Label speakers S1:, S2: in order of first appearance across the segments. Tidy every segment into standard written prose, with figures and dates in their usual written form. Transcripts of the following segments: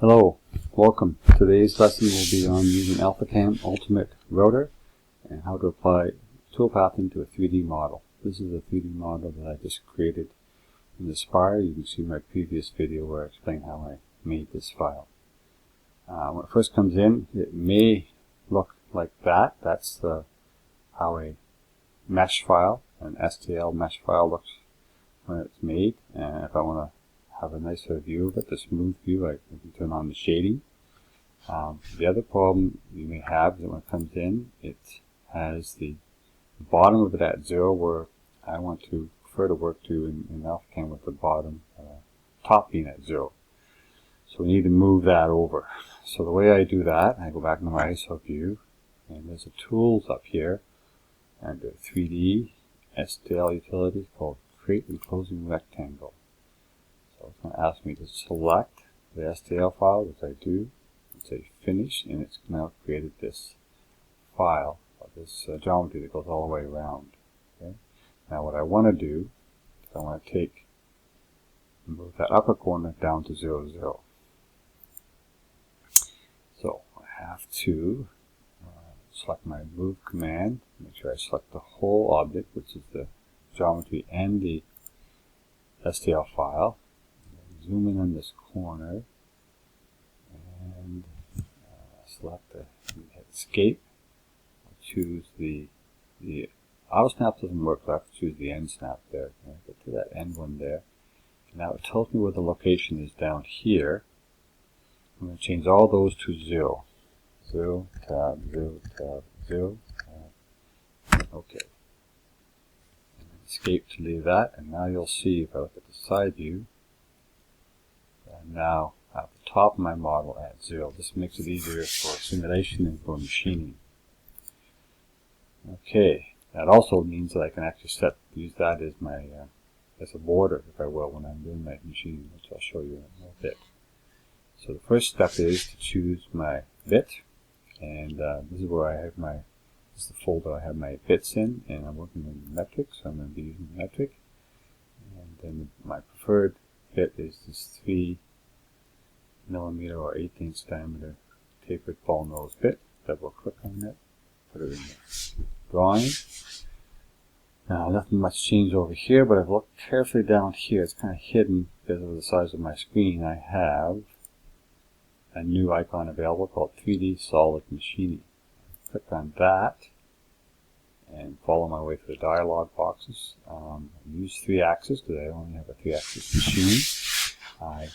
S1: Hello, welcome. Today's lesson will be on using alphacam Ultimate Router and how to apply toolpathing to a 3D model. This is a 3D model that I just created in Aspire. You can see my previous video where I explained how I made this file. When it first comes in, it may look like that. That's how a mesh file, an STL mesh file looks when it's made. And if I want to have a nicer view of it, the smooth view, I can turn on the shading. The other problem you may have is that when it comes in, it has the bottom of it at 0, where I want to prefer to work to in alphacam with the bottom top being at 0. So we need to move that over. So the way I do that, I go back into my ISO view, and there's a tools up here under 3D STL utility called Create Enclosing Rectangle. So it's going to ask me to select the STL file, which I do, and say finish, and it's now created this file, this geometry that goes all the way around. Okay? Now what I want to do is I want to move that upper corner down to 0, 0. So I have to select my move command, make sure I select the whole object, which is the geometry and the STL file. Zoom in on this corner and select hit escape. I'll choose the auto snap doesn't work, so I have to choose the end snap there. I get to that end one there. Now it tells me where the location is down here. I'm going to change all those to 0. 0, tab, 0, tab, 0. Okay. And escape to leave that, and now you'll see if I look at the side view, and now at the top of my model at 0. This makes it easier for simulation and for machining. Okay, that also means that I can actually use that as my as a border, if I will, when I'm doing my machining, which I'll show you in a little bit. So the first step is to choose my bit, and this is where I have this is the folder I have my bits in, and I'm working in metric, so I'm going to be using metric. And then my preferred bit is this 3mm or 1/8" diameter tapered ball nose bit. Double click on it, put it in the drawing. Now nothing much changed over here, but I've looked carefully down here. It's kind of hidden because of the size of my screen. I have a new icon available called 3D Solid Machining. Click on that and follow my way through the dialog boxes. Use 3-axis because I only have a 3-axis machine. I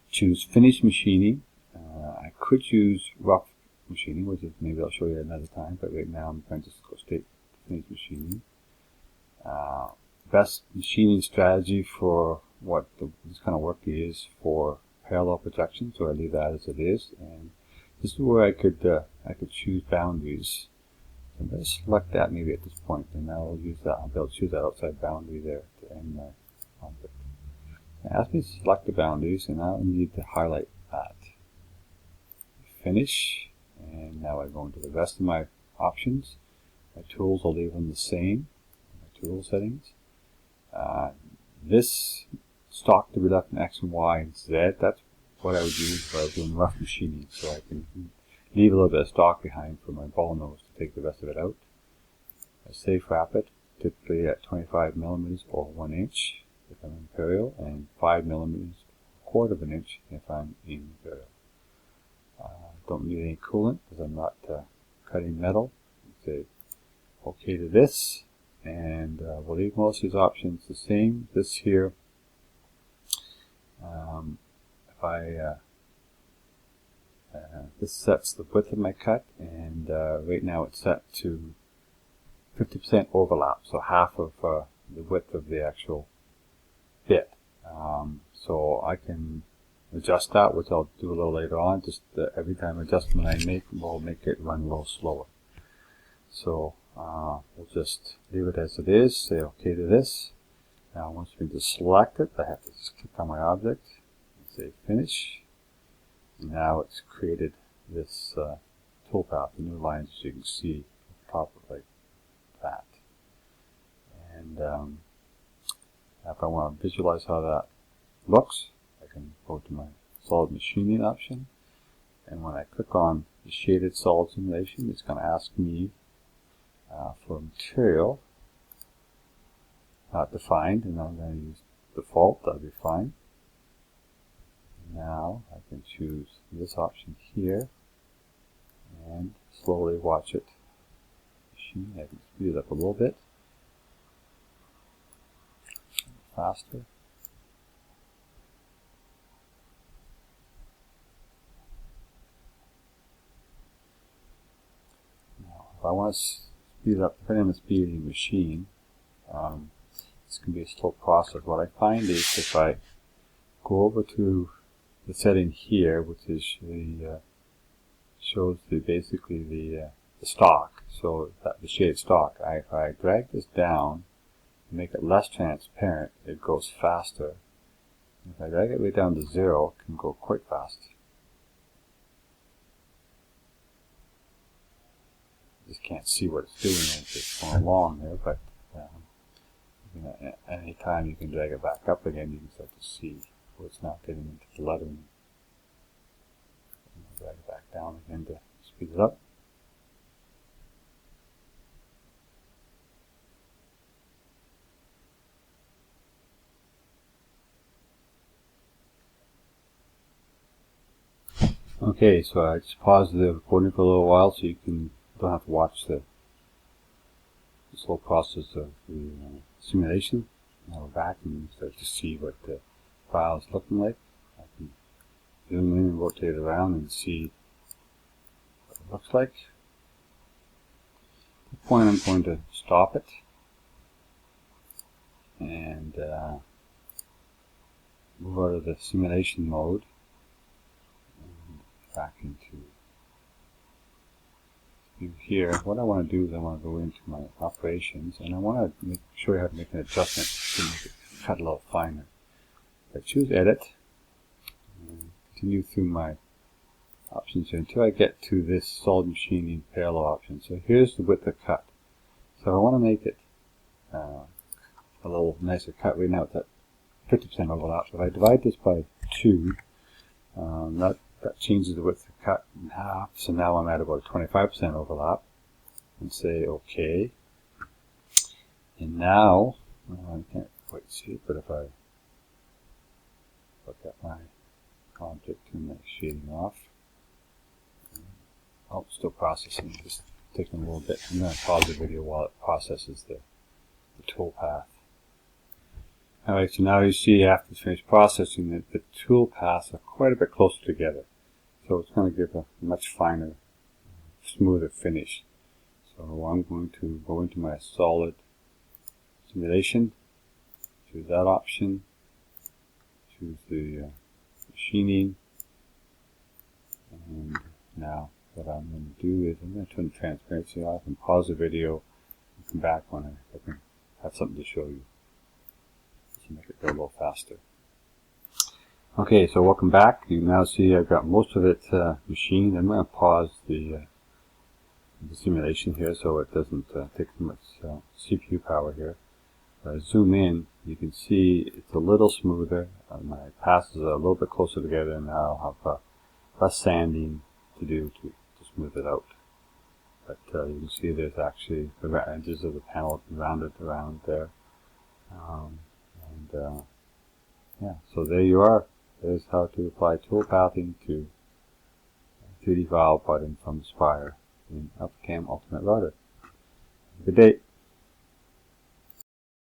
S1: choose Finish Machining. I could use Rough Machining, which is maybe I'll show you another time, but right now I'm going to just go straight to Finish Machining. Best machining strategy for what this kind of work is for parallel projection, so I leave that as it is. And this is where I could choose boundaries. So I'm going to select that maybe at this point, and I'll use that. I'll be able to choose that outside boundary there to end my object. It asks me to select the boundaries, and I'll need to highlight that. Finish, and now I go into the rest of my options. My tools, I'll leave them the same. My tool settings. This stock to be left in X and Y and Z, that's what I would use if I was doing rough machining, so I can leave a little bit of stock behind for my ball nose to take the rest of it out. I safe wrap it, typically at 25mm or 1 inch if I'm imperial, and 5mm, 1/4 inch if I'm in imperial. Don't need any coolant because I'm not cutting metal. Say OK to this, and we'll leave most of these options the same. This here, this sets the width of my cut, and right now it's set to 50% overlap, so half of the width of the actual bit. So I can adjust that, which I'll do a little later on. Just every time adjustment I make will make it run a little slower. So we'll just leave it as it is, say OK to this. Now once we just select it, I have to just click on my object and say finish. And now it's created this toolpath, the new lines, as you can see at the top of like that. And if I want to visualize how that looks, I can go to my solid machining option, and when I click on the shaded solid simulation, it's going to ask me for material not defined, and I'm going to use default. That'll be fine. Now I can choose this option here and slowly watch it machine. I can speed it up a little bit faster. Now, if I want to speed it up, depending on the speed of the machine, this can be a slow process. What I find is if I go over to the setting here, which is shows basically the stock, so the shaded stock. If I drag this down and make it less transparent, it goes faster. If I drag it way down to 0, it can go quite fast. Just can't see what it's doing as it's going along there, but any time you can drag it back up again, you can start to see where it's not getting into the lettering. And drag it back down again to speed it up. Okay, so I just paused the recording for a little while so you don't have to watch the slow process of the simulation. Now we're back and you can start to see what the file is looking like. I can zoom in and rotate it around and see what it looks like. At the point I'm going to stop it and move out of the simulation mode and back into view here. What I want to do is I want to go into my operations and I want to show you how to make an adjustment to make it cut a little finer. I choose edit and continue through my options here until I get to this solid machining parallel option. So here's the width of cut. So I want to make it a little nicer cut. Right now it's at 50% overlap. So if I divide this by 2, that changes the width of cut in half. So now I'm at about 25% overlap. And say OK. And now, I can't quite see it, but if I look at my object and my shading off. Oh, still processing. Just taking a little bit. I'm going to pause the video while it processes the tool path. Alright, so now you see after it's finished processing that the tool paths are quite a bit closer together. So it's going to give a much finer, smoother finish. So I'm going to go into my solid simulation, choose that option, choose the machining, and now what I'm going to do is I'm going to turn the transparency off and pause the video and come back when I can have something to show you. To make it go a little faster. Okay, so welcome back. You now see I've got most of it machined. I'm going to pause the simulation here so it doesn't take too much CPU power here. If I zoom in, you can see it's a little smoother. My passes are a little bit closer together, and now I'll have less sanding to do to smooth it out. But you can see there's actually the edges of the panel rounded around there. Yeah, so there you are. There's how to apply tool pathing to 3D file button from Spire in alphacam Ultimate Router. Good day.